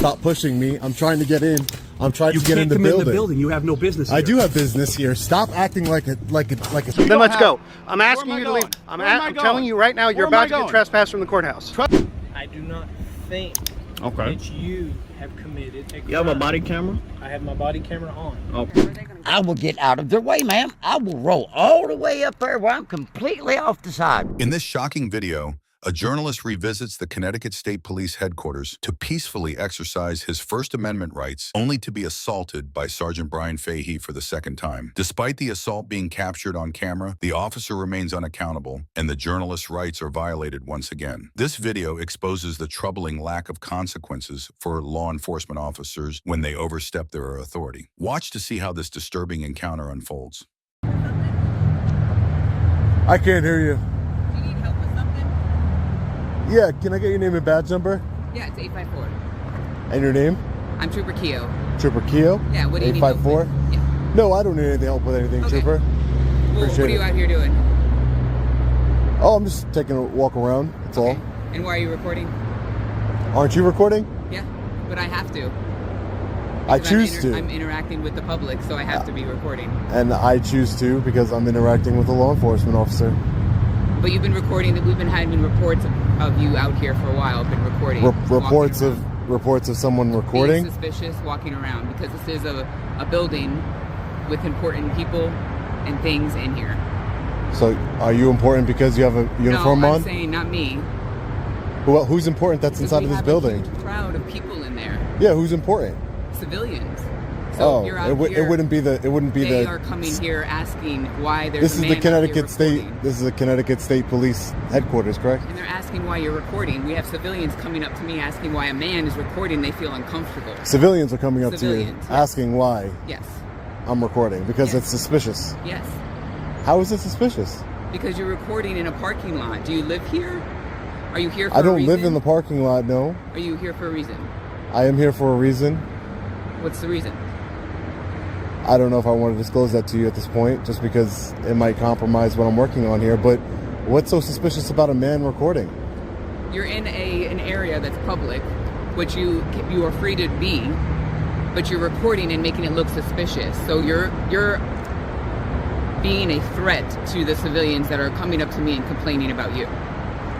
Stop pushing me. I'm trying to get in. I'm trying to get in the building. You can't come in the building. You have no business here. I do have business here. Stop acting like a. Then let's go. I'm asking you to leave. I'm telling you right now, you're about to get trespassed from the courthouse. I do not think Okay. that you have committed a crime. You have a body camera? I have my body camera on. Okay. I will get out of their way, ma'am. I will roll all the way up there where I'm completely off the side. In this shocking video, a journalist revisits the Connecticut State Police Headquarters to peacefully exercise his First Amendment rights, only to be assaulted by Sergeant Brian Fahey for the second time. Despite the assault being captured on camera, the officer remains unaccountable, and the journalist's rights are violated once again. This video exposes the troubling lack of consequences for law enforcement officers when they overstep their authority. Watch to see how this disturbing encounter unfolds. I can't hear you. Yeah, can I get your name and badge number? Yeah, it's 854. And your name? I'm Trooper Keo. Trooper Keo? Yeah, what do you need help with? 854? Yeah. No, I don't need anything help with anything, Okay. Trooper. Well, what are you out here doing? Oh, I'm just taking a walk around, that's all. And why are you recording? Aren't you recording? Yeah, but I have to. I Because choose to. I'm interacting with the public, so I have to be recording. And I choose to because I'm interacting with a law enforcement officer. But you've been recording, that we've been having reports of you out here for a while, been recording. Reports of someone recording? Being suspicious, walking around, because this is a building with important people and things in here. So, are you important because you have a uniform no, on? I'm saying not me. Well, who's important that's inside of this building? We have a huge crowd of people in there. Yeah, who's important? Civilians. So you're out here, it wouldn't be they are coming here asking why there's This a is man the Connecticut out State. here recording. This is the Connecticut State Police Headquarters, correct? And they're asking why you're recording. We have civilians coming up to me asking why a man is recording. They feel uncomfortable. Civilians are coming up to you Civilians, yes. asking why Yes. I'm recording because Yes. it's suspicious. Yes. How is it suspicious? Because you're recording in a parking lot. Do you live here? Are you here for I a don't reason? live in the parking lot, no. Are you here for a reason? I am here for a reason. What's the reason? I don't know if I want to disclose that to you at this point, just because it might compromise what I'm working on here, but what's so suspicious about a man recording? You're in an area that's public, which you are free to be, but you're recording and making it look suspicious. So you're being a threat to the civilians that are coming up to me and complaining about you.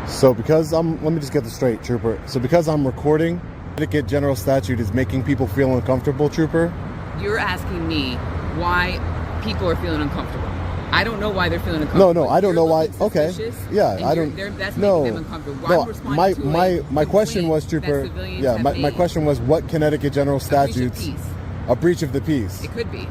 So because let me just get this straight, Trooper. So because I'm recording, Connecticut General Statute is making people feel uncomfortable, Trooper? You're asking me why people are feeling uncomfortable. I don't know why they're feeling uncomfortable. No, I don't know why. Okay. Yeah, I don't. That's no, making them uncomfortable. no. I'm responding to My question was, Trooper. Yeah, my question was, what Connecticut General Statutes? A breach of the peace. It could be.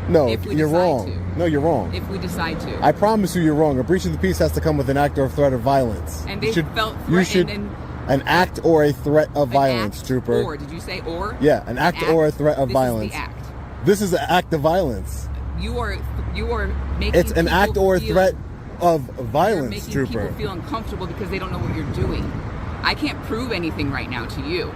No, If we you're decide wrong. to. No, you're wrong. If we decide to. I promise you, you're wrong. A breach of the peace has to come with an act or a threat of violence. And they felt threatened. An act or a threat of violence, act Trooper. Or did you say or? Yeah, an act or a threat of This violence. Is the act. This is an act of violence. You are making. It's an act or a threat of violence, making Trooper. People feel uncomfortable because they don't know what you're doing. I can't prove anything right now to you.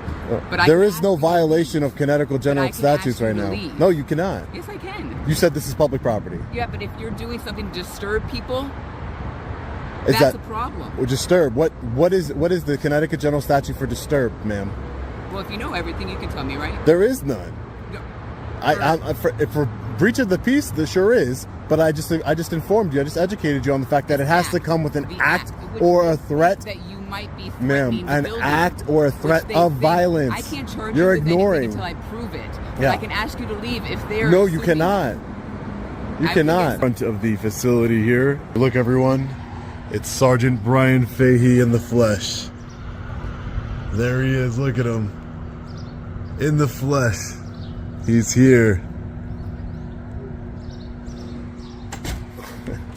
But there is no violation of Connecticut General Statutes right now. Leave. No, you cannot. Yes, I can. You said this is public property. Yeah, but if you're doing something to disturb people, Is that's a problem. Or disturb? What is the Connecticut General Statute for disturb, ma'am? Well, if you know everything, you can tell me, right? There is none. No. For breach of the peace, there sure is. But I just informed you. I just educated you on the fact that it has to come with an act or a threat. That you might be Ma'am, an building, act or a threat of violence. I can't charge You're you with ignoring. anything until I prove it. Yeah. I can ask you to leave if they're. No, you cannot. You cannot. Front of the facility here. Look, everyone. It's Sergeant Brian Fahey in the flesh. There he is. Look at him. In the flesh. He's here.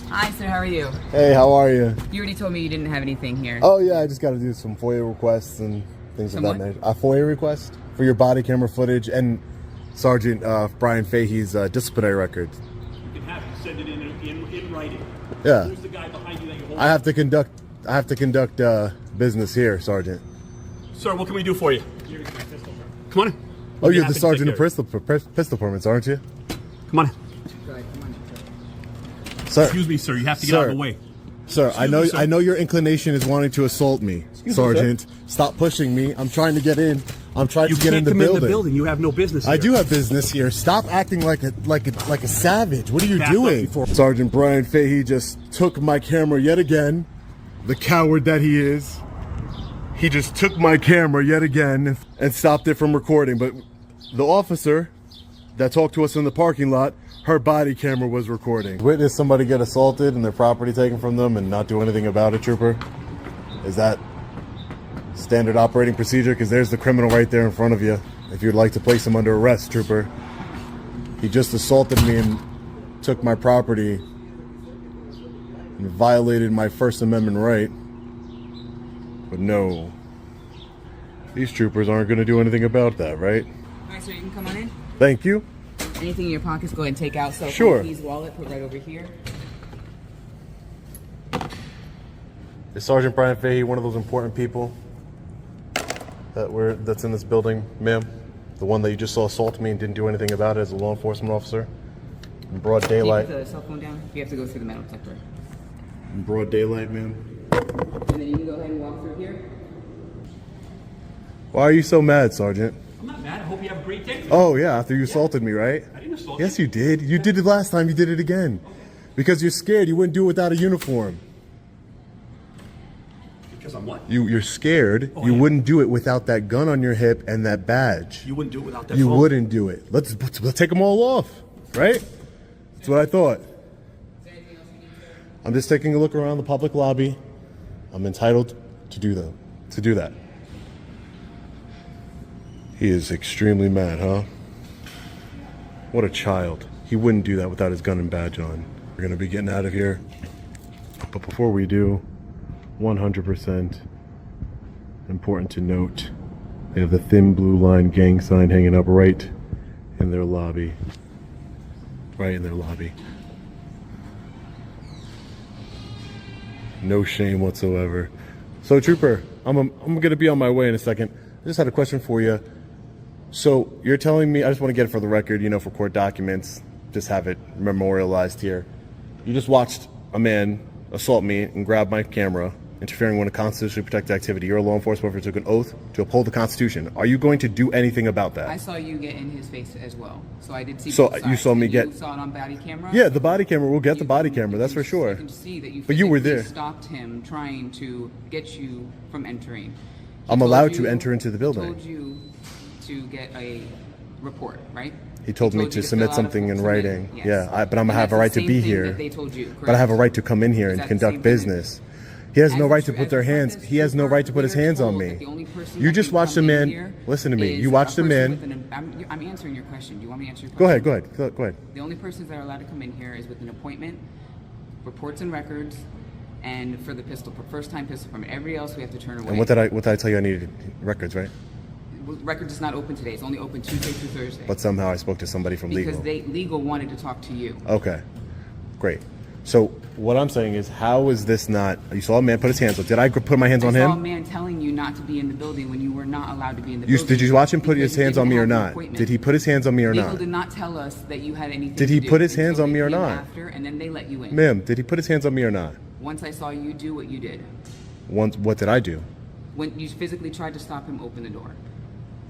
Hi, sir. How are you? Hey, how are you? You already told me you didn't have anything here. Oh, yeah. I just got to do some FOIA requests and things of that nature. A FOIA request for your body camera footage and Sergeant Brian Fahey's disciplinary record. You can have him send it in writing. Yeah. Who's the guy behind you that you're holding? I have to conduct business here, Sergeant. Sir, what can we do for you? Come on in. Oh, you're the sergeant of pistol permits, aren't you? Come on in. Sir, Excuse me, sir. You have to get out of the way. Sir, Excuse me, sir. I know your inclination is wanting to assault me, Sergeant. Stop pushing me. I'm trying to get in. I'm trying You to get can't in the come building. in the building. You have no business here. I do have business here. Stop acting like a savage. What are you Back up doing? before- Sergeant Brian Fahey just took my camera yet again. The coward that he is. He just took my camera yet again and stopped it from recording. But the officer that talked to us in the parking lot, her body camera was recording. Witness somebody get assaulted and their property taken from them and not do anything about it, trooper? Is that standard operating procedure? Because there's the criminal right there in front of you. If you'd like to place him under arrest, trooper. He just assaulted me and took my property and violated my First Amendment right. But no, these troopers aren't going to do anything about that, right? All right, so you can come on in. Thank you. Anything in your pockets, go ahead and take out. So Sure. keys, wallet, put right over here. Is Sergeant Brian Fahey one of those important people that's in this building, ma'am? The one that you just saw assault me and didn't do anything about it as a law enforcement officer? In broad daylight. Can you put the cell phone down? You have to go through the metal detector. In broad daylight, ma'am. And then you can go ahead and walk through here. Why are you so mad, Sergeant? I'm not mad. I hope you have a great day. Oh yeah, after you assaulted me, right? I didn't assault Yes, you did. You did it last time. You did it again. Because you're scared. You wouldn't do it without a uniform. Because I'm what? You're scared. Oh, You yeah. wouldn't do it without that gun on your hip and that badge. You wouldn't do it without that You phone? wouldn't do it. Let's take them all off, right? That's what I thought. I'm just taking a look around the public lobby. I'm entitled to do that. He is extremely mad, huh? What a child. He wouldn't do that without his gun and badge on. We're gonna be getting out of here. But before we do, 100% important to note, they have the thin blue line gang sign hanging up right in their lobby. Right in their lobby. No shame whatsoever. So, Trooper, I'm gonna be on my way in a second. I just had a question for you. So, you're telling me, I just want to get it for the record, for court documents, just have it memorialized here. You just watched a man assault me and grab my camera, interfering with a constitutionally protected activity. You're a law enforcement officer, took an oath to uphold the Constitution. Are you going to do anything about that? I saw you get in his face as well. So I did see So both you sides. saw me And get- You saw it on body camera? Yeah, the body camera. We'll get the body camera. That's for sure. You can see that you But you were physically there. stopped him trying to get you from entering. He I'm told allowed to you- enter into the building. He told you to get a report, right? He told me you to fill submit out a something in form. writing. Yes. Yeah, but I'm And gonna have that's a the right to same be thing here. that they told you, But I have a correct? right to come in here Is and that the conduct same thing? business. He has no As right to a- put as their a hands. practice He has no trooper, right to put his we are hands on told me. that the only person You that just can watched a come in man. here Listen to me. is You watched a person man. with I'm answering your question. Do you want me to answer your Go question? ahead. Go ahead. The only persons that are allowed to come in here is with an appointment, reports and records, and for the pistol, first-time pistol permit. Everybody else we have to turn away. And what did I tell you? I needed records, right? Records is not open today. It's only open Tuesday through Thursday. But somehow I spoke to somebody from because legal. legal wanted to talk to you. Okay, great. So what I'm saying is, how is this not? You saw a man put his hands up. Did I put my hands on I saw a him? man telling you not to be in the building when you were not allowed to be in the building. Did you watch him put because his you hands didn't on me or have an not? appointment. Did he put his hands on me or Legal not? did not tell us that you had anything Did to he do put his hands until on me they or came not? After, and then they let you in. Ma'am, did he put his hands on me or not? Once I saw you do what you did. What did I do? When you physically tried to stop him open the door.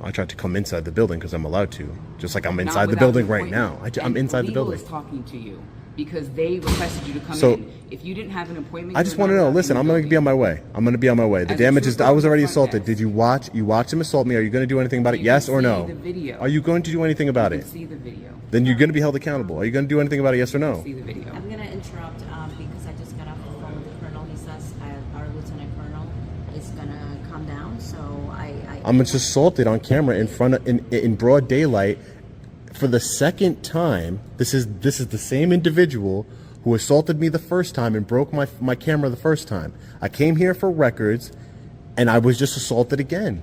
I tried to come inside the building because I'm allowed to. Just like I'm Not inside the without building an right now. appointment. I'm And inside the legal building. is talking to you because they requested you to come So- in. If you didn't have an appointment, I just want to know. Listen, I'm going to be on my way. I'm going to be on my way. The As a damage is. trooper I was with already the front assaulted. desk. Did you watch? You watched him assault me. Are you going to do anything about it? You Yes can or see no? the video. Are you going to do anything about You it? can see the video. Then you're going to be held accountable. Are you going to do anything about it? Yes or no? See the video. I'm gonna interrupt because I just got off the phone with the colonel. He says our lieutenant colonel is gonna come down. So I'm just assaulted on camera in front of in broad daylight for the second time. This is the same individual who assaulted me the first time and broke my camera the first time. I came here for records, and I was just assaulted again.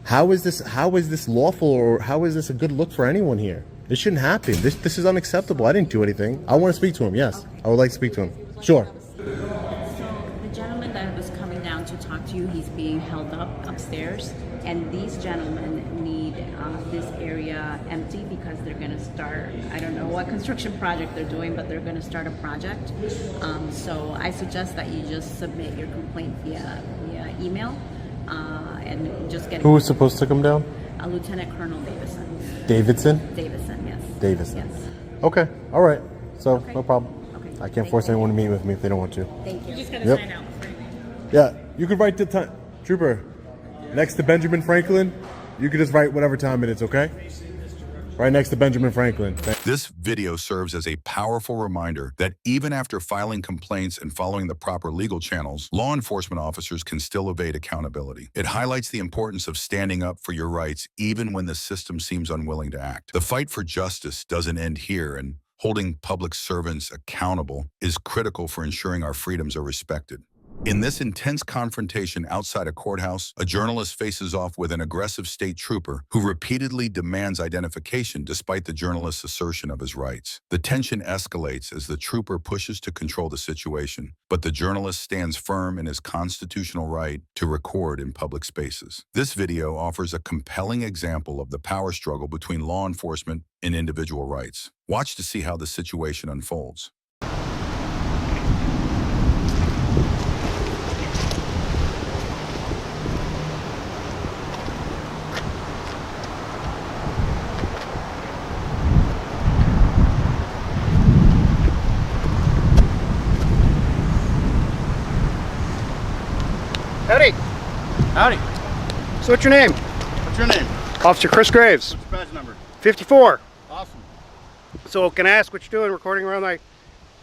How is this lawful, or how is this a good look for anyone here? This shouldn't happen. This is unacceptable. I didn't do anything. I want to speak to him. Yes, I would like to speak to him. Sure. So the gentleman that was coming down to talk to you, he's being held up upstairs, and these gentlemen need this area empty because they're going to start, I don't know what construction project they're doing, but they're going to start a project. So I suggest that you just submit your complaint via email and just get. Who was supposed to come down? Lieutenant Colonel Davison. Davidson? Davison, yes. Davison. Yes. Okay, all right. So, Okay. no problem. Okay. I can't Thank force you. anyone to meet with me if they don't want to. Thank you. Yep. Yeah, you could write the time. Trooper, next to Benjamin Franklin, you could just write whatever time it is, okay? Right next to Benjamin Franklin. This video serves as a powerful reminder that even after filing complaints and following the proper legal channels, law enforcement officers can still evade accountability. It highlights the importance of standing up for your rights even when the system seems unwilling to act. The fight for justice doesn't end here, and holding public servants accountable is critical for ensuring our freedoms are respected. In this intense confrontation outside a courthouse, a journalist faces off with an aggressive state trooper who repeatedly demands identification despite the journalist's assertion of his rights. The tension escalates as the trooper pushes to control the situation, but the journalist stands firm in his constitutional right to record in public spaces. This video offers a compelling example of the power struggle between law enforcement and individual rights. Watch to see how the situation unfolds. Howdy. Howdy. So what's your name? What's your name? Officer Chris Graves. What's your badge number? 54. Awesome. So can I ask what you're doing recording around my...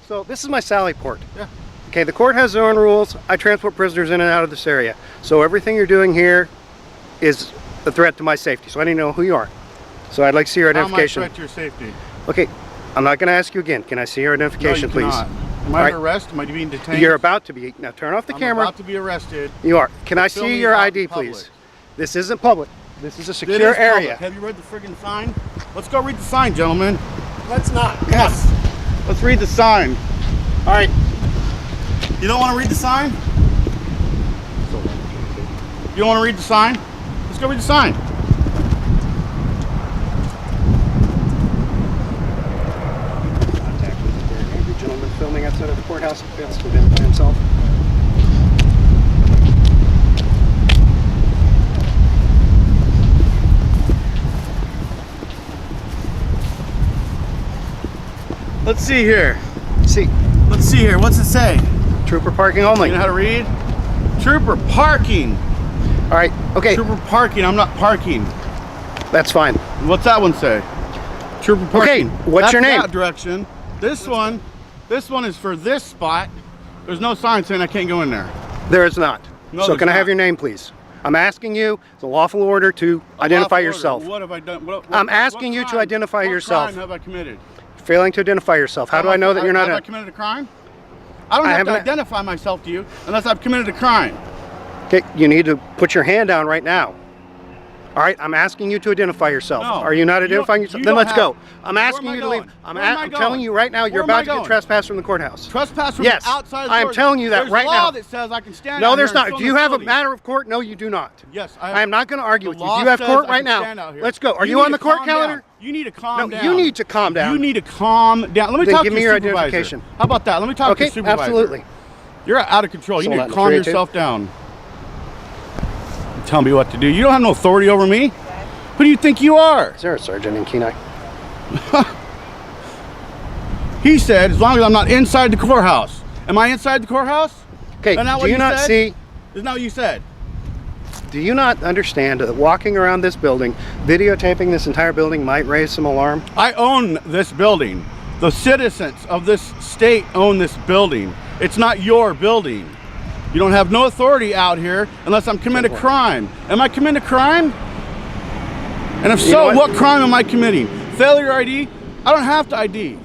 So this is my Sally port. Yeah. Okay, the court has their own rules. I transport prisoners in and out of this area. So everything you're doing here is a threat to my safety. So I need to know who you are. So I'd like to see your identification. How am I a threat to your safety? Okay, I'm not going to ask you again. Can I see your identification, No, you please? cannot. Am I under arrest? Am I being detained? You're about to be. Now turn off the camera. I'm about to be arrested. You are. Can I Film see me your out ID, in public. please? This isn't public. This is a It secure is area. public. Have you read the friggin' sign? Let's go read the sign, gentlemen. Let's not. Yes. Let's read the sign. All right. You don't want to read the sign? You don't want to read the sign? Let's go read the sign. Contact with the very angry gentleman filming outside of the courthouse. Fails to identify himself. Let's see here. See, Let's see here. What's it say? trooper parking only. You know how to read? Trooper parking. All right. Okay. Trooper parking. I'm not parking. That's fine. What's that one say? Trooper parking. what's That's your name? That direction. This one is for this spot. There's no sign saying I can't go in there. There is not. No, So there's can I have not. your name, please? I'm asking you. It's a lawful order to identify Lawful yourself. order. What have I done? I'm asking you to crime- identify yourself. What crime have I committed? Failing to identify yourself. How do I know that you're not Have I a... committed a crime? I don't have to haven't- identify myself to you unless I've committed a crime. Okay, you need to put your hand down right now. All right, I'm asking you to identify yourself. No, Are you not you identifying don't- yourself? you Then don't let's have- go. I'm Where asking am I you to leave. going? I'm Where am I telling going? you right now, you're Where am I about to get going? trespassed from the courthouse. Trespass from Yes, the outside. I am telling you that There's right law now. that says I can stand No, out there's here and not. film Do you this have a building. matter of court? No, you do not. Yes, I am not going to argue The with you. law Do you have says court I right can stand now? out here. Let's go. Are you need on the to court calm calendar? down. You need to calm No, down. you need to calm down. You need to calm down. Let me Then talk give to me your your supervisor. identification. How about that? Let me talk to Okay, your supervisor. absolutely. You're out of control. You Sold need out to in calm 382. yourself down. Tell me what to do. You don't have no authority over me. Who do you think you are? Is there a sergeant in Kenai? He said, as long as I'm not inside the courthouse. Am I inside the courthouse? Okay, Isn't that do what you not said? see? Isn't that what you said? Do you not understand that walking around this building, videotaping this entire building might raise some alarm? I own this building. The citizens of this state own this building. It's not your building. You don't have no authority out here unless I'm committing a crime. Am I committing a crime? And if You know so, what? what crime am I committing? Failure ID? I don't have to ID.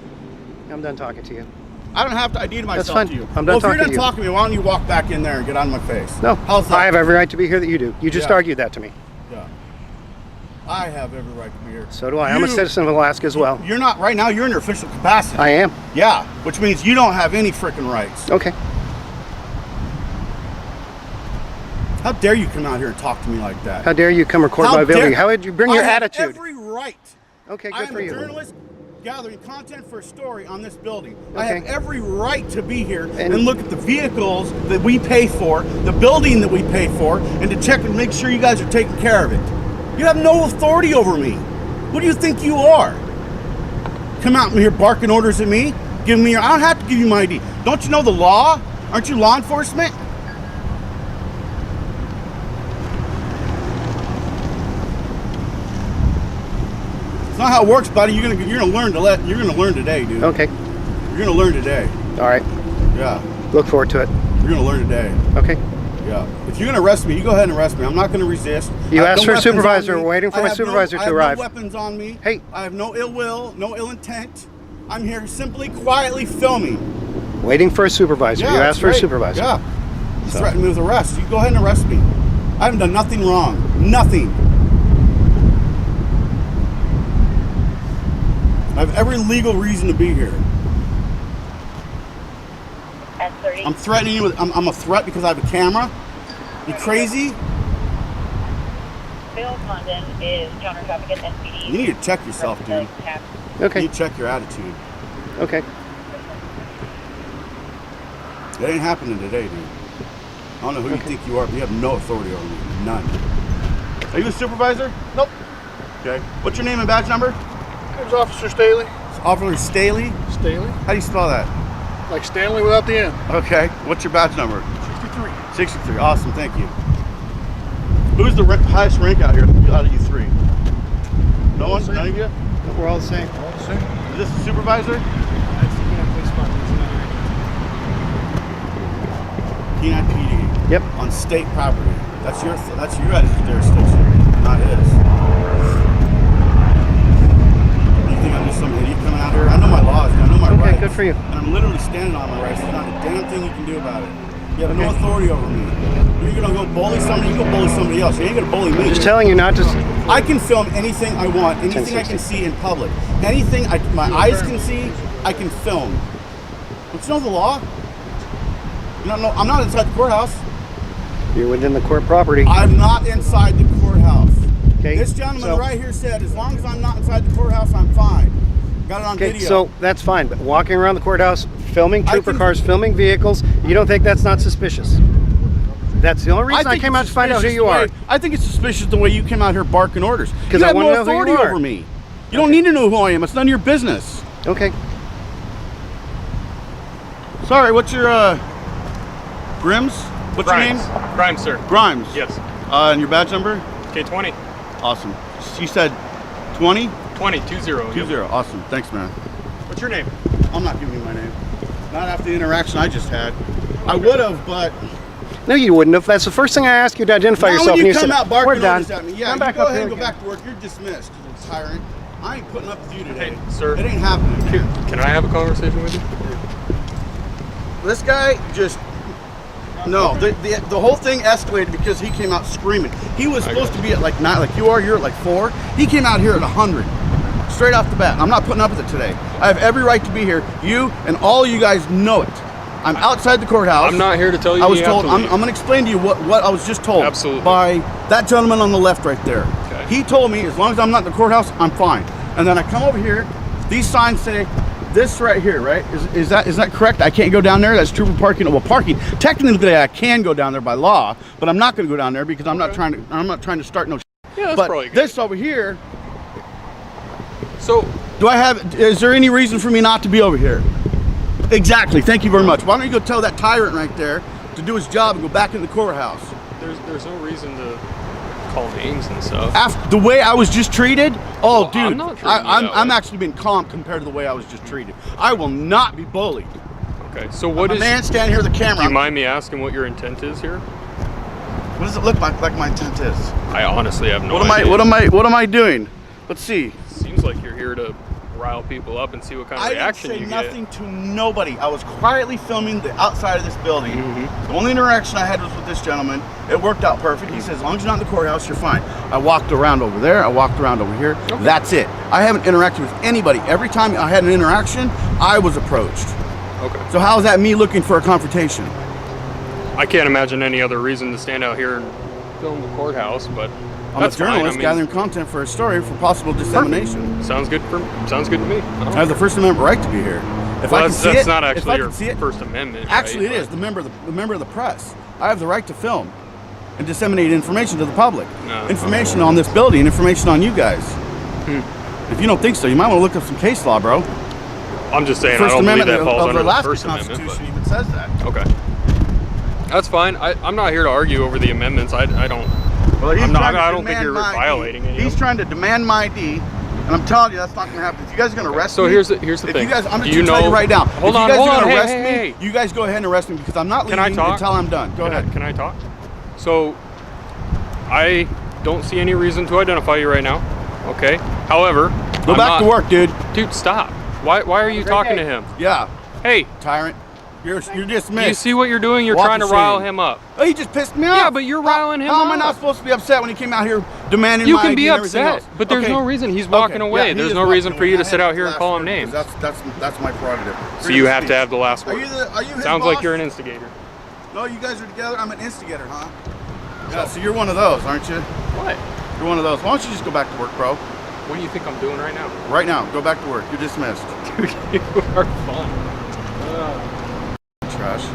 I'm done talking to you. I don't have to ID myself fine. to you. I'm done well, if talking you're to done you. talking to me, why don't you walk back in there and get out of my face? No, How's that? I have every right to be here that you do. You just Yeah. argued that to me. Yeah. I have every right to be here. So do I. I'm a You- citizen of Alaska as well. You're not, right now, you're in your official capacity. I am. Yeah, which means you don't have any freaking rights. Okay. How dare you come out here and talk to me like that? How dare you come record my building? How would you bring your I have attitude? every right. Okay, I good am for a you. journalist gathering content for a story on this building. I Okay. have every right to be here And- and look at the vehicles that we pay for, the building that we pay for, and to check and make sure you guys are taking care of it. You have no authority over me. Who do you think you are? Come out here barking orders at me? Give me your, I don't have to give you my ID. Don't you know the law? Aren't you law enforcement? It's not how it works, buddy. You're gonna learn today, dude. Okay. You're gonna learn today. All right. Yeah. Look forward to it. You're gonna learn today. Okay. Yeah. If you're gonna arrest me, you go ahead and arrest me. I'm not gonna resist. You I have asked no for a weapons supervisor. on me. We're waiting for my supervisor to I arrive. have no weapons on me. Hey. I have no ill will, no ill intent. I'm here simply quietly filming. Waiting for a supervisor. Yeah, You that's asked for a right. supervisor. Yeah. You threatened me with arrest. You go ahead and arrest me. I haven't done nothing wrong. Nothing. I have every legal reason to be here. I'm threatening you with, I'm a threat because I have a camera? You crazy? Bill Condon is counter traffic at SPD. You need to check yourself, dude. Okay. You need to check your attitude. Okay. It ain't happening today, dude. I don't know who you think you are, but you have no authority over me. None. Are you a supervisor? Nope. Okay. What's your name and badge number? Name's Officer Staley. Officer Staley? Staley. How do you spell that? Like Stanley without the N. Okay. What's your badge number? 63. 63. Awesome. Thank you. Who's the highest rank out here out of you three? No one? None of you? We're all the same. All the same. Is this the supervisor? Kenai PD. Yep. On state property. That's your guys' jurisdiction, not his. You think I'm just some idiot coming out here? I know my laws. I know my rights. Okay, good for you. And I'm literally standing on my rights. There's not a damn thing you can do about it. You have no authority over me. You're gonna go bully somebody. You go bully somebody else. You ain't gonna bully me. I'm just telling you not to. I can film anything I want, anything I can see in public, anything my eyes can see, I can film. Don't you know the law? You don't know, I'm not inside the courthouse. You're within the court property. I'm not inside the courthouse. Okay. This gentleman right here said, as long as I'm not inside the courthouse, I'm fine. Got it on Okay, video. so that's fine. But walking around the courthouse, filming trooper cars, filming vehicles, you don't think that's not suspicious? That's the only reason I came out to find out who you are. I think it's suspicious the way you came out here barking orders. Because you I have want to no know who authority you are. over me. You don't need to know who I am. It's none of your business. Okay. Sorry, what's your Grims? What's Grimes. your name? Grimes, sir. Grimes. Yes. And your badge number? K20. Awesome. You said 20? 20, 20. 20. Awesome. Thanks, man. What's your name? I'm not giving you my name. Not after the interaction I just had. I would have, but No, you wouldn't have. That's the first thing I asked you to identify now yourself. when you and come said, out barking we're done. orders at me, yeah, Come you back go up ahead here and go again. back to work. You're dismissed, you tyrant. I ain't putting up with you today. Hey, sir. It ain't happening. Can I have a conversation with you? This guy just no. The whole thing escalated because he came out screaming. He was supposed to be at like 9, like you are. You're at like 4. He came out here at 100, straight off the bat. I'm not putting up with it today. I have every right to be here. You and all you guys know it. I'm outside the courthouse. I'm not here to tell you. I was you told. have to I'm going to explain to you what I was just told. Absolutely. By that gentleman on the left right there. Okay. He told me as long as I'm not in the courthouse, I'm fine. And then I come over here. These signs say this right here, right? Is that correct? I can't go down there. That's trooper parking. Well, parking. Technically, I can go down there by law, but I'm not going to go down there because I'm not trying to start no. Yeah, that's but probably good. this over here. So, Is there any reason for me not to be over here? Exactly. Thank you very much. Why don't you go tell that tyrant right there to do his job and go back in the courthouse? there's no reason to call names and stuff. After the way I was just treated, Well, dude, I'm not treating you that I'm way. actually being calm compared to the way I was just treated. I will not be bullied. Okay, so what I'm is... a man standing here with a camera. Do you mind me asking what your intent is here? What does it look like my intent is? I honestly have no What idea. What am I doing? Let's see. Seems like you're here to rile people up and see what kind of I didn't reaction say you nothing get. to nobody. I was quietly filming the outside of this building. Mm-hmm. The only interaction I had was with this gentleman. It worked out perfect. He said, as long as you're not in the courthouse, you're fine. I walked around over there. I walked around over here. Okay. That's it. I haven't interacted with anybody. Every time I had an interaction, I was approached. Okay. So how is that me looking for a confrontation? I can't imagine any other reason to stand out here and film the courthouse, but I'm that's a journalist fine. I mean, gathering content for a story for possible dissemination. Sounds good to me. I have the First Amendment right to be here. If Well, I can that's, see that's it, not if actually I your can see it, First Amendment. actually right? it is the member of the press. I have the right to film. and disseminate information to the public. No. Information on this building, information on you guys. If you don't think so, you might want to look up some case law, bro. I'm just saying, First I don't believe Amendment that falls of under the the Alaska First Amendment. Constitution even says that. Okay. That's fine. I'm not here to argue over the amendments. I don't. Well, I don't think you're violating any. He's trying to demand my ID, and I'm telling you that's not going to happen. If you guys are going to arrest me. So here's the if thing. You guys, I'm Do just you tell you know- right now. Hold if on, you guys hold are on. going to arrest Hey. me, you guys go ahead and arrest me because I'm not Can I leaving talk? until I'm done. Go ahead. Can I talk? So, I don't see any reason to identify you right now. Okay. However, Go back to work, dude. Dude, stop. Why are you talking to him? Yeah. Hey, tyrant. You're dismissed. You see what you're doing? You're Walk trying to of rile shame. him up. Oh, he just pissed me off. Yeah, but you're riling him How am I up. not supposed to be upset when he came out here demanding You my can ID be and everything upset, else? but there's Okay. no reason. He's walking Okay. away. Yeah, he There's is no walking reason for you to away. sit I out have here the and call last him word names. because That's my prerogative. So you have to have the last Are word. you his Sounds boss? like you're an instigator. No, you guys are together. I'm an instigator, huh? Yeah, so you're one of those, aren't you? What? You're one of those. Why don't you just go back to work, bro? What do you think I'm doing right now? Right now, go back to work. You're dismissed. Dude, you are fun. Trash.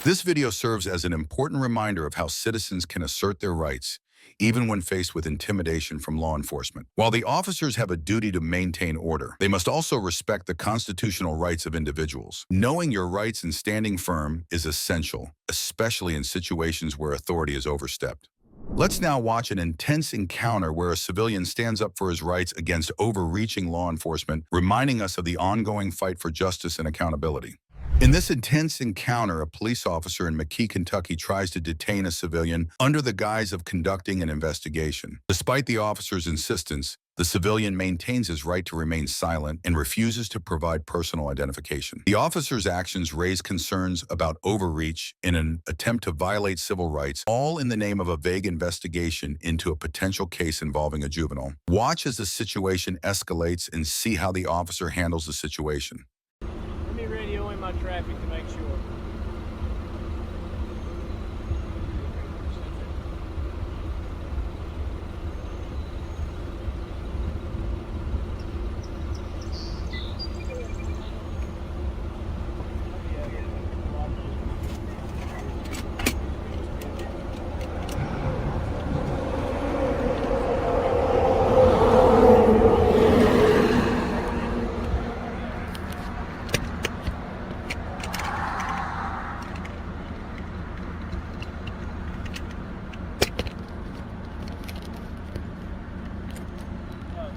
This video serves as an important reminder of how citizens can assert their rights, even when faced with intimidation from law enforcement. While the officers have a duty to maintain order, they must also respect the constitutional rights of individuals. Knowing your rights and standing firm is essential, especially in situations where authority is overstepped. Let's now watch an intense encounter where a civilian stands up for his rights against overreaching law enforcement, reminding us of the ongoing fight for justice and accountability. In this intense encounter, a police officer in McKee, Kentucky tries to detain a civilian under the guise of conducting an investigation. Despite the officer's insistence, the civilian maintains his right to remain silent and refuses to provide personal identification. The officer's actions raise concerns about overreach in an attempt to violate civil rights, all in the name of a vague investigation into a potential case involving a juvenile. Watch as the situation escalates and see how the officer handles the situation. Let me radio in my traffic to make sure.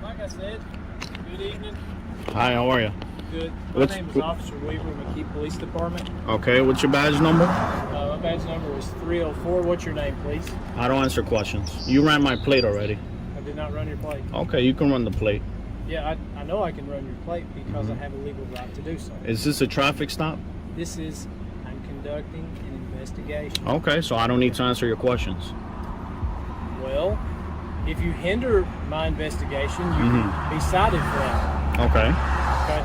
Like I said, good evening. Hi, how are you? Good. My name is Officer Weaver, McKee Police Department. Okay, what's your badge number? My badge number was 304. What's your name, please? I don't answer questions. You ran my plate already. I did not run your plate. Okay, you can run the plate. Yeah, I know I can run your plate because I have a legal right to do so. Is this a traffic stop? This is, I'm conducting an investigation. Okay, so I don't need to answer your questions. Well, if you hinder my investigation, you can be cited for that. Okay. Okay.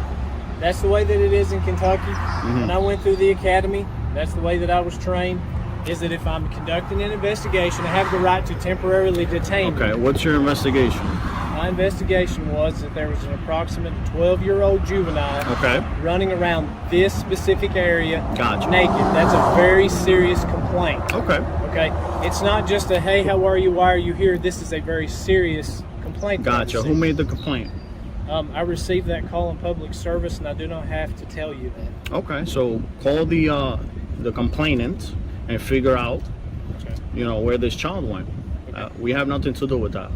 That's the way that it is in Kentucky. When I went through the academy, that's the way that I was trained, is that if I'm conducting an investigation, I have the right to temporarily detain you. Okay, what's your investigation? My investigation was that there was an approximate 12-year-old juvenile running around this specific area naked. That's a very serious complaint. Okay. It's not just a, hey, how are you? Why are you here? This is a very serious complaint. Gotcha. Who made the complaint? I received that call in public service, and I do not have to tell you that. Okay, so call the complainant and figure out, you know, where this child went. We have nothing to do with that.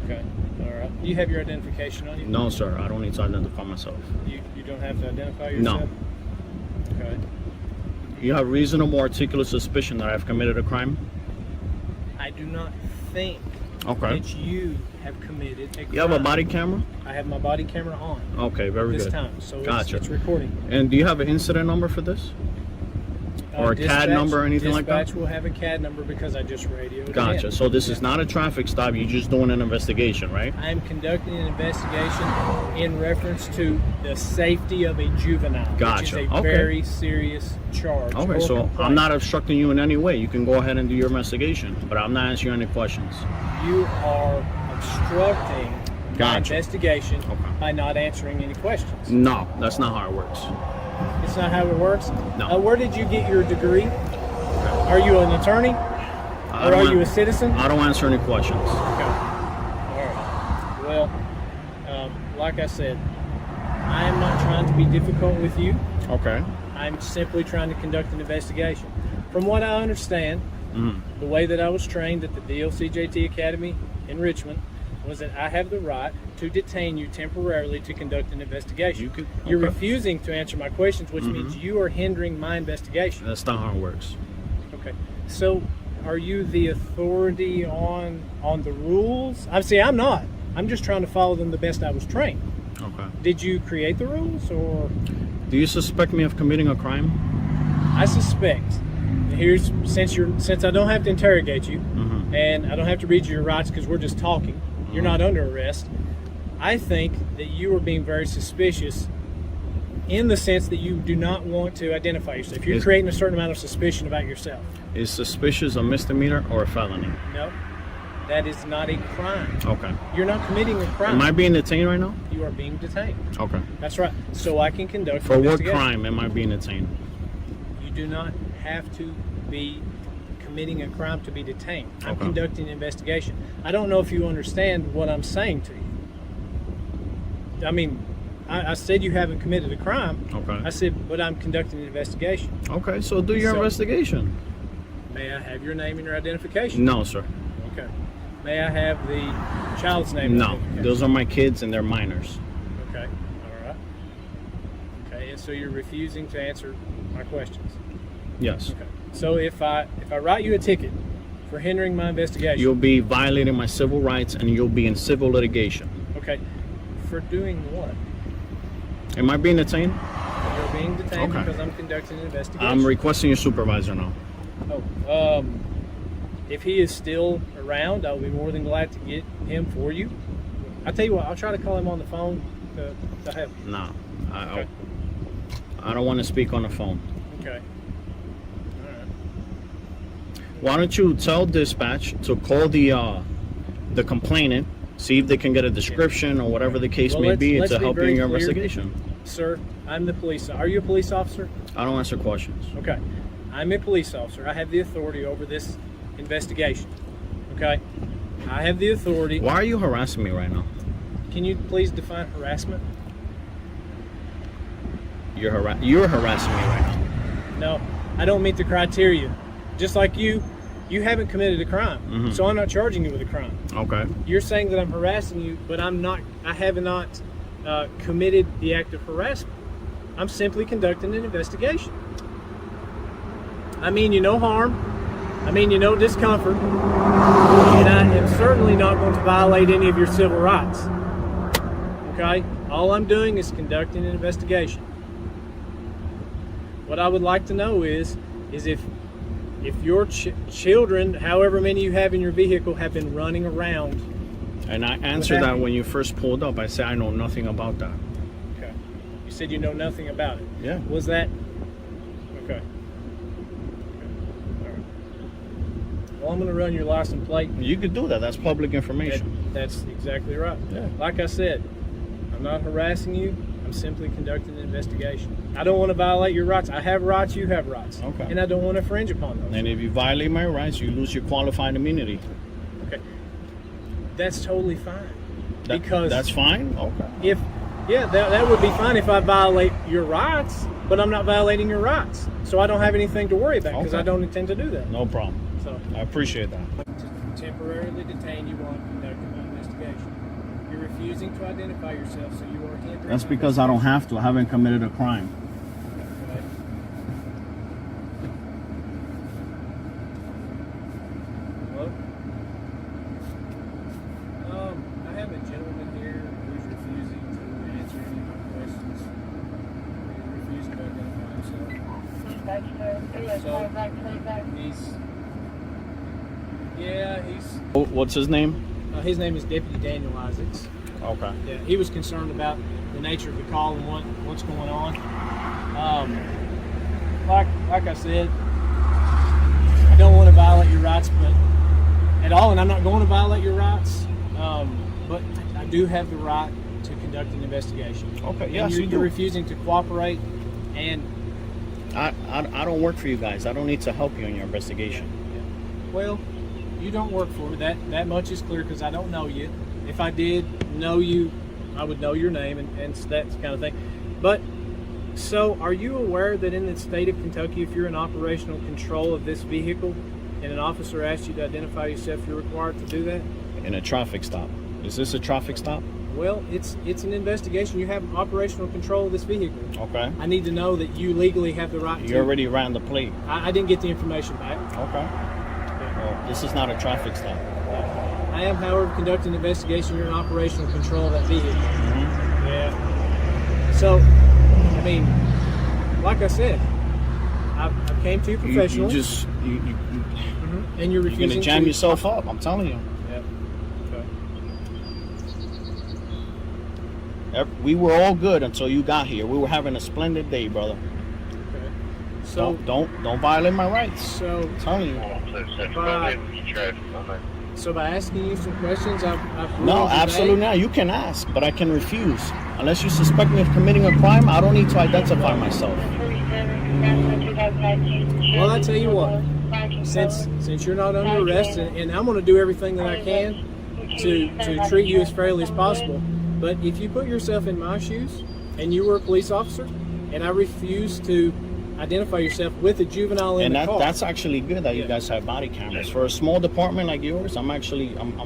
Okay. All right. Do you have your identification on you? No, sir. I don't need to identify myself. You don't have to identify yourself? No. Okay. You have reasonable articulate suspicion that I've committed a crime? I do not think that you have committed a crime. You have a body camera? I have my body camera on. Okay, very good. This time, so gotcha. it's recording. And do you have an incident number for this? Or a CAD number or anything like that? Dispatch will have a CAD number because I just radioed Gotcha. it. So this is not a traffic stop. You're just doing an investigation, right? I am conducting an investigation in reference to the safety of a juvenile, Gotcha. which is a very serious charge. Okay, so I'm not obstructing you in any way. You can go ahead and do your investigation, but I'm not answering any questions. You are obstructing Gotcha. investigation Okay. by not answering any questions. No, that's not how it works. It's not how it works? No. Where did you get your degree? Are you an attorney? Or are you a citizen? I don't answer any questions. Okay. All right. Well, like I said, I am not trying to be difficult with you. Okay. I'm simply trying to conduct an investigation. From what I understand, the way that I was trained at the DLCJT Academy in Richmond was that I have the right to detain you temporarily to conduct an investigation. You're refusing to answer my questions, which means you are hindering my investigation. That's not how it works. Okay. So, are you the authority on the rules? I'm not. I'm just trying to follow them the best I was trained. Okay. Did you create the rules, or? Do you suspect me of committing a crime? I suspect. Since I don't have to interrogate you, and I don't have to read you your rights because we're just talking. You're not under arrest. I think that you are being very suspicious in the sense that you do not want to identify yourself. You're creating a certain amount of suspicion about yourself. Is suspicious a misdemeanor or a felony? No, that is not a crime. Okay. You're not committing a crime. Am I being detained right now? You are being detained. Okay. That's right. So I can conduct For an what investigation. crime am I being detained? You do not have to be committing a crime to be detained. I'm Okay. conducting an investigation. I don't know if you understand what I'm saying to you. I mean, I said you haven't committed a crime. Okay. I said, but I'm conducting an investigation. Okay, so do your investigation. May I have your name and your identification? No, sir. Okay. May I have the child's name? and No, identification? those are my kids and they're minors. Okay. All right. Okay, and so you're refusing to answer my questions. Yes. Okay. So if I write you a ticket for hindering my investigation, You'll be violating my civil rights and you'll be in civil litigation. okay, for doing what? Am I being detained? You're being detained Okay. because I'm conducting an investigation. I'm requesting your supervisor now. If he is still around, I'll be more than glad to get him for you. I'll tell you what, I'll try to call him on the phone to help. No, Okay. I don't want to speak on the phone. Okay. Why don't you tell dispatch to call the complainant, see if they can get a description or whatever the case may be let's to help you very in your clear. investigation. Sir, I'm the police. Are you a police officer? I don't answer questions. Okay. I'm a police officer. I have the authority over this investigation. Okay? I have the authority. Why are you harassing me right now? Can you please define harassment? You're harassing me right now. No, I don't meet the criteria. Just like you haven't committed a crime. So I'm not charging you with a crime. Okay. You're saying that I'm harassing you, but I have not committed the act of harassment. I'm simply conducting an investigation. I mean you no harm. I mean you no discomfort. And I am certainly not going to violate any of your civil rights. Okay? All I'm doing is conducting an investigation. What I would like to know is if your children, however many you have in your vehicle, have been running around. And I answered that when you first pulled up. I said I know nothing about that. Okay. You said you know nothing about it. Yeah. Was that? Okay. All right. Well, I'm going to run your license plate. You could do that. That's public information. That's exactly right. Yeah. Like I said, I'm not harassing you. I'm simply conducting an investigation. I don't want to violate your rights. I have rights, you have rights. Okay. And I don't want to infringe upon those. And if you violate my rights, you lose your qualified immunity. Okay. That's totally fine. That's fine? Okay. That would be fine if I violate your rights, but I'm not violating your rights. So I don't have anything to worry about because I don't intend to do that. No problem. So I appreciate that. to temporarily detain you while I'm conducting my investigation. You're refusing to identify yourself, so you are hindering. That's because I don't have to. I haven't committed a crime. Okay. Hello? I have a gentleman here who's refusing to answer any of my questions. He's refusing to identify himself. What's his name? His name is Deputy Daniel Isaacs. Okay. Yeah, he was concerned about the nature of the call and what's going on. Like I said, I don't want to violate your rights, but at all, and I'm not going to violate your rights. But I do have the right to conduct an investigation. Okay, And yes, you're you do. refusing to cooperate, and I don't work for you guys. I don't need to help you in your investigation. well, you don't work for me. That much is clear because I don't know you. If I did know you, I would know your name and that kind of thing. But so, are you aware that in the state of Kentucky, if you're in operational control of this vehicle, and an officer asks you to identify yourself, you're required to do that? In a traffic stop. Is this a traffic stop? Well, it's an investigation. You have operational control of this vehicle. Okay. I need to know that you legally have the right to. You already ran the plate. I didn't get the information back. Okay. Well, this is not a traffic stop. I am, however, conducting an investigation. You're in operational control of that vehicle. Mm-hmm. Yeah. So, I mean, like I said, I came to you professionally. You just and you're refusing. You're gonna jam yourself up. I'm telling you. Yeah. Okay. We were all good until you got here. We were having a splendid day, brother. Okay. So don't violate my rights. So I'm telling you. So by asking you some questions, I've No, absolutely not. You can ask, but I can refuse. Unless you suspect me of committing a crime, I don't need to identify myself. Well, I tell you what, since you're not under arrest, and I'm going to do everything that I can to treat you as fairly as possible, but if you put yourself in my shoes, and you were a police officer, and I refuse to identify yourself with a juvenile in the car. That's actually good that you guys have body cameras. For a small department like yours, I'm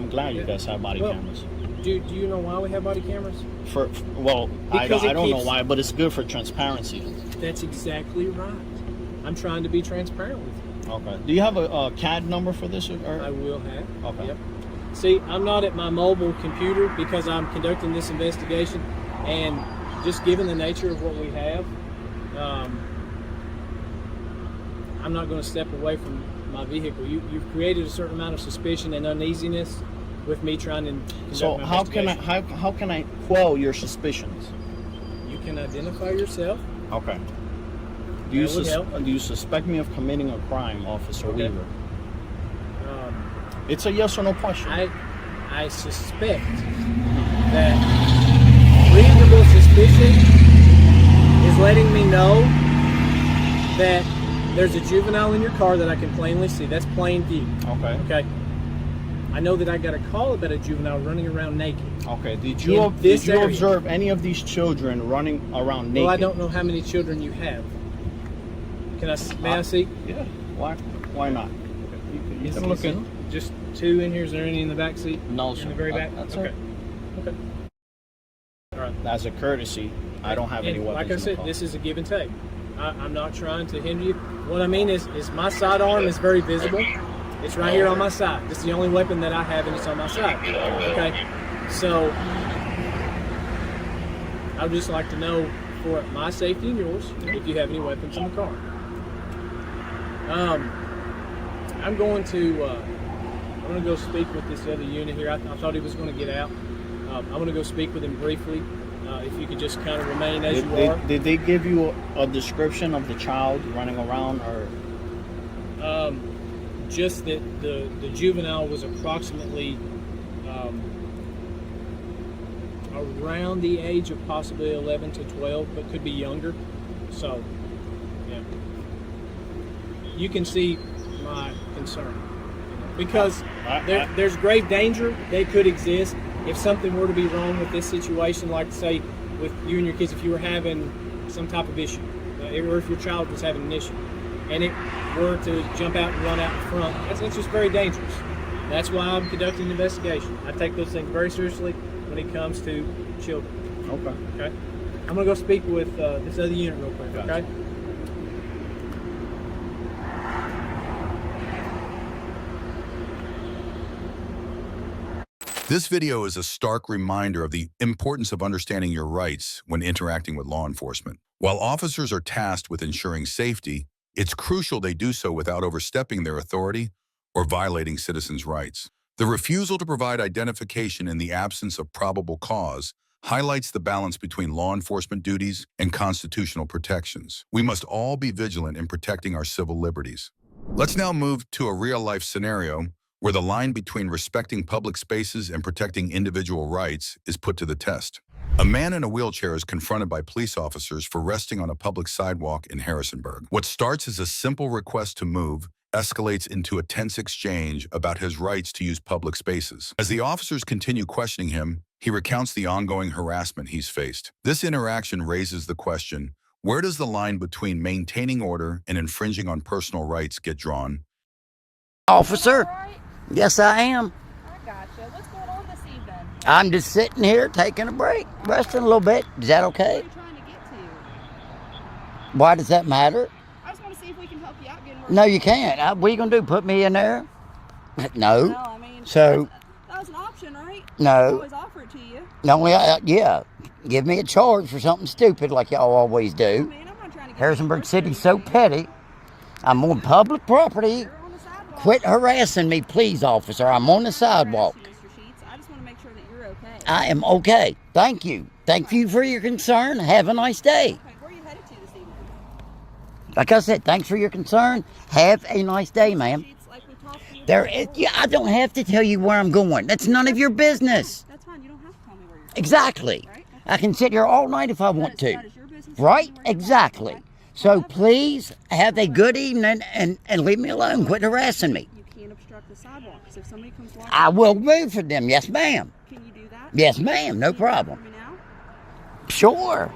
glad you guys have body cameras. Do you know why we have body cameras? I don't know why, but it's good for transparency. That's exactly right. I'm trying to be transparent with you. Okay. Do you have a CAD number for this? I will have. Okay. Yep. See, I'm not at my mobile computer because I'm conducting this investigation, and just given the nature of what we have, I'm not going to step away from my vehicle. You've created a certain amount of suspicion and uneasiness with me trying to conduct So my how can I quell your suspicions? You can identify yourself. Okay. Do you suspect me of committing a crime, Officer Weaver? It's a yes or no question. I suspect that reasonable suspicion is letting me know that there's a juvenile in your car that I can plainly see. That's plain view. Okay. Okay. I know that I got a call about a juvenile running around naked. Okay. Did you observe any of these children running around naked? Well, I don't know how many children you have. May I see? Yeah. Why not? You can look at just two in here. Is there any in the back seat? No, sir. In the very back? That's okay. Okay. All right. As a courtesy, I don't have any weapons. Like I said, in the car. this is a give and take. I'm not trying to hinder you. What I mean is my sidearm is very visible. It's right here on my side. This is the only weapon that I have, and it's on my side. Okay. So I would just like to know, for my safety and yours, if you have any weapons in the car. I'm going to go speak with this other unit here. I thought he was going to get out. I'm going to go speak with him briefly. If you could just kind of remain as you are. Did they give you a description of the child running around, or? Just that the juvenile was approximately around the age of possibly 11 to 12, but could be younger. So, yeah. You can see my concern. Because there's grave danger that could exist if something were to be wrong with this situation, like say with you and your kids, if you were having some type of issue, or if your child was having an issue, and it were to jump out and run out in front, that's just very dangerous. That's why I'm conducting an investigation. I take those things very seriously when it comes to children. Okay. I'm gonna go speak with this other unit real quick. Gotcha. Okay. This video is a stark reminder of the importance of understanding your rights when interacting with law enforcement. While officers are tasked with ensuring safety, it's crucial they do so without overstepping their authority or violating citizens' rights. The refusal to provide identification in the absence of probable cause highlights the balance between law enforcement duties and constitutional protections. We must all be vigilant in protecting our civil liberties. Let's now move to a real-life scenario where the line between respecting public spaces and protecting individual rights is put to the test. A man in a wheelchair is confronted by police officers for resting on a public sidewalk in Harrisonburg. What starts as a simple request to move escalates into a tense exchange about his rights to use public spaces. As the officers continue questioning him, he recounts the ongoing harassment he's faced. This interaction raises the question, where does the line between maintaining order and infringing on personal rights get drawn? Officer? Yes, I am. I gotcha. What's going on this evening? I'm just sitting here taking a break, resting a little bit. Is that okay? Where are you trying to get to? Why does that matter? I just want to see if we can help you out getting No, you can't. What are you going to do, put me in there? No. No, I mean, So, that was an option, right? I no. always offer it to you. No, yeah. Give me a charge for something stupid like y'all always do. I mean, I'm not trying to get Harrisonburg City's so petty. I'm on public property. You're on the sidewalk. Quit harassing me, please, officer. I'm on the sidewalk. Mr. Sheets. I just want to make sure that you're okay. I am okay. Thank you. Thank you for your concern. Have a nice day. Okay, where are you headed to this evening? Like I said, thanks for your concern. Have a nice day, ma'am. Sheets, like we talked to you I don't have to tell you where I'm going. That's none of your business. That's fine. You don't have to tell me where you're going. Exactly. Right? I can sit here all night if I want to. That is your business. Right? Where you're going, Exactly. okay? So please have a good evening and leave me alone. Quit harassing me. You can't obstruct the sidewalk. So if somebody comes walking, I will move for them. Yes, ma'am. can you do that? Yes, ma'am. No problem. For me now? Sure.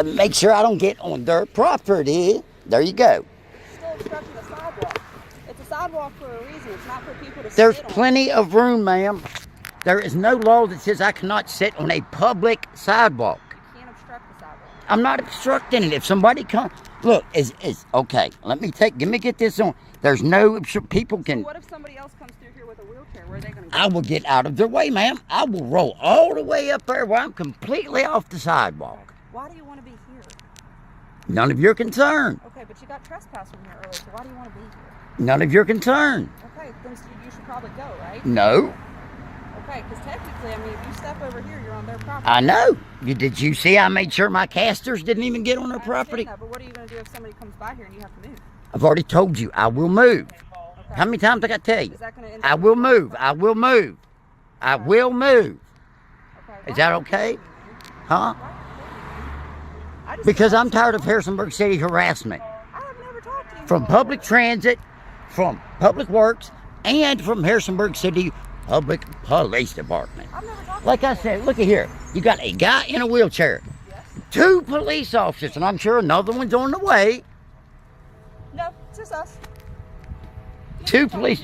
Make sure I don't get on their property. There you go. Still obstructing the sidewalk. It's a sidewalk for a reason. It's not for people to There's sit on. plenty of room, ma'am. There is no law that says I cannot sit on a public sidewalk. You can't obstruct the sidewalk. I'm not obstructing it. If somebody comes, look, is okay. Let me get this on. There's no people can. What if somebody else comes through here with a wheelchair? Where are they going to go? I will get out of their way, ma'am. I will roll all the way up there where I'm completely off the sidewalk. Why do you want to be here? None of your concern. Okay, but you got trespassed from here earlier, so why do you want to be here? None of your concern. Okay, then you should probably go, right? No. Okay, because technically, I mean, if you step over here, you're on their property. I know. Did you see I made sure my casters didn't even get on their property? That, but what are you going to do if somebody comes by here and you have to move? I've already told you I will move. Okay. How many times I got to tell you? Is that going to end I will move. I will move. I will move. Okay. Is that okay? Huh? Because I'm tired of Harrisonburg City harassment. I have never talked to you. From public transit, from public works, and from Harrisonburg City Public Police Department. I've never talked Like I said, look at here. You got a guy in a wheelchair. Yes. 2 police officers, and I'm sure another one's on the way. No, it's just us. 2 police.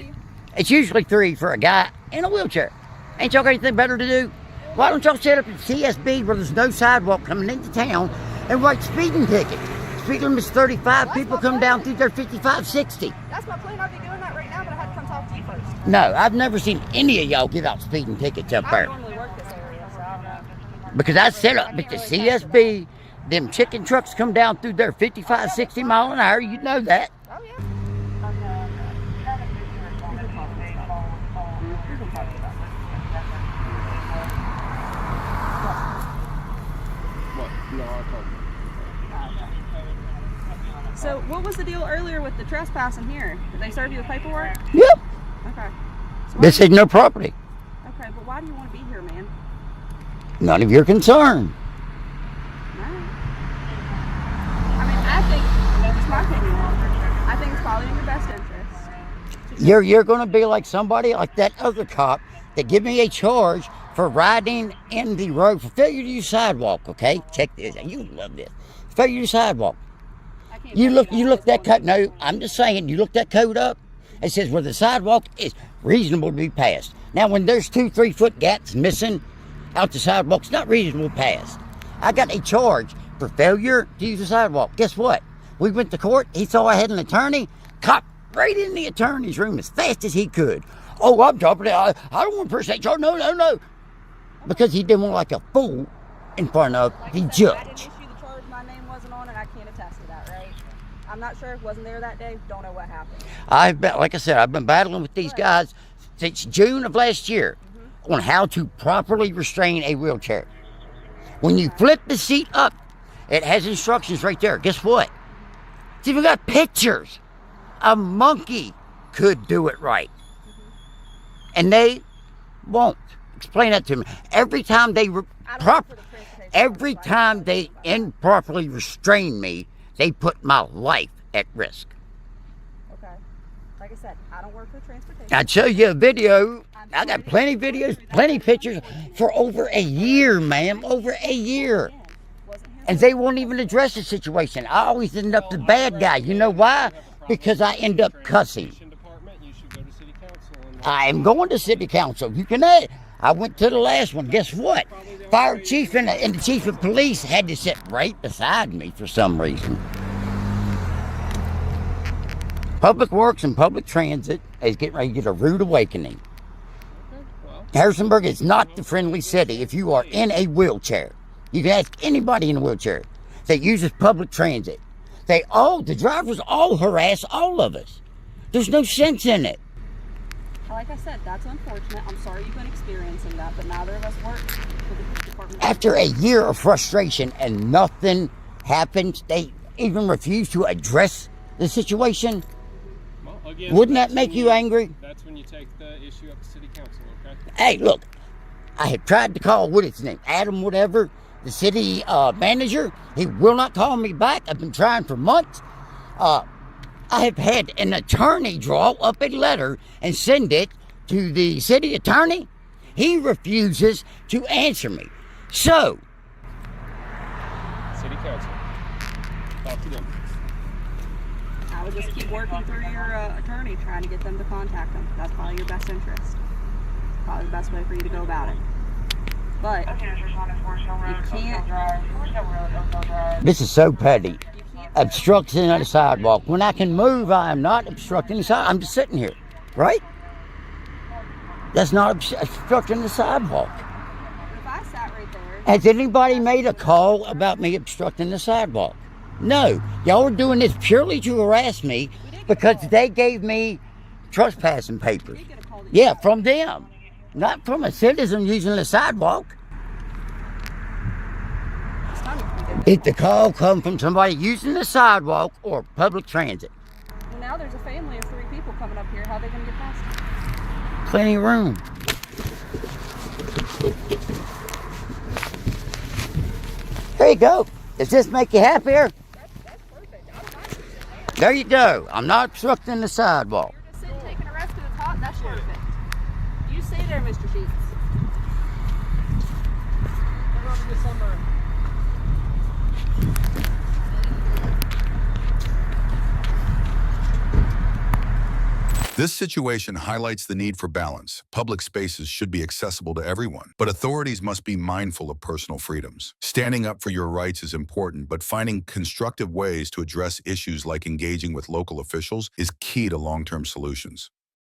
It's usually 3 for a guy in a wheelchair. Ain't y'all got anything better to do? Why don't y'all set up at CSB where there's no sidewalk coming into town and write speeding tickets? Speed limit's 35. People come down through there 55, 60. That's my plan. I'd be doing that right now, but I had to come talk to you first. No, I've never seen any of y'all give out speeding tickets up I there. don't normally work this area, so I don't know. Because I set up at the CSB, them chicken trucks come down through there 55, 60 mile an hour. You know that. Oh, yeah. So what was the deal earlier with the trespassing here? Did they serve you with paperwork? Yep. Okay. So This is no property. okay, but why do you want to be here, man? None of your concern. I mean, I think, that's my opinion. I think it's probably in your best interest. You're going to be like somebody like that other cop that give me a charge for riding in the road for failure to use sidewalk. Okay, check this. You love this. Failure to use sidewalk. You look that code. No, I'm just saying. You look that code up. It says where the sidewalk is reasonable to be passed. Now, when there's 2-3 foot gaps missing out the sidewalk, it's not reasonable to pass. I got a charge for failure to use the sidewalk. Guess what? We went to court. He saw I had an attorney. Cop right in the attorney's room as fast as he could. Oh, I'm dropping it. I don't want to push that charge. No. Because he didn't want like a fool in front of the judge. I didn't issue the charge. My name wasn't on it. I can't attest to that, right? I'm not sure. Wasn't there that day. Don't know what happened. Like I said, I've been battling with these guys since June of last year on how to properly restrain a wheelchair. When you flip the seat up, it has instructions right there. Guess what? It's even got pictures. A monkey could do it right. And they won't. Explain that to me. Every time they improperly restrain me, they put my life at risk. Okay. Like I said, I don't work for transportation. I'd show you a video. I got plenty of videos, plenty of pictures for over a year, ma'am. Over a year. And they won't even address the situation. I always end up the bad guy. You know why? Because I end up cussing. I am going to city council. You can add. I went to the last one. Guess what? Fire chief and the chief of police had to sit right beside me for some reason. Public Works and Public Transit is getting ready to get a rude awakening. Harrisonburg is not the friendly city if you are in a wheelchair. You can ask anybody in a wheelchair that uses public transit. The drivers all harass all of us. There's no sense in it. Like I said, that's unfortunate. I'm sorry you've been experiencing that, but neither of us work for the police department. After a year of frustration and nothing happens, they even refuse to address the situation. Well, again, wouldn't that make you angry? That's when you take the issue up to city council, okay? Hey, look, I have tried to call, what is his name, Adam whatever, the city manager. He will not call me back. I've been trying for months. I have had an attorney draw up a letter and send it to the city attorney. He refuses to answer me. So, City council. Talk to them. I would just keep working through your attorney, trying to get them to contact them. That's probably your best interest. Probably the best way for you to go about it. But you can't. this is so petty. Obstruction on the sidewalk. When I can move, I am not obstructing the sidewalk. I'm just sitting here, right? That's not obstructing the sidewalk. If I sat right there. Has anybody made a call about me obstructing the sidewalk? No. Y'all are doing this purely to harass me because they gave me trespassing papers. Yeah, from them. Not from a citizen using the sidewalk. If the call comes from somebody using the sidewalk or public transit. Well, now there's a family of 3 people coming up here. How are they going to get past? Plenty of room. There you go. Does this make you happier? That's perfect. There you go. I'm not obstructing the sidewalk. You're just sitting taking a rest to the top. That's perfect. You stay there, Mr. Sheets. This situation highlights the need for balance. Public spaces should be accessible to everyone, but authorities must be mindful of personal freedoms. Standing up for your rights is important, but finding constructive ways to address issues like engaging with local officials is key to long-term solutions.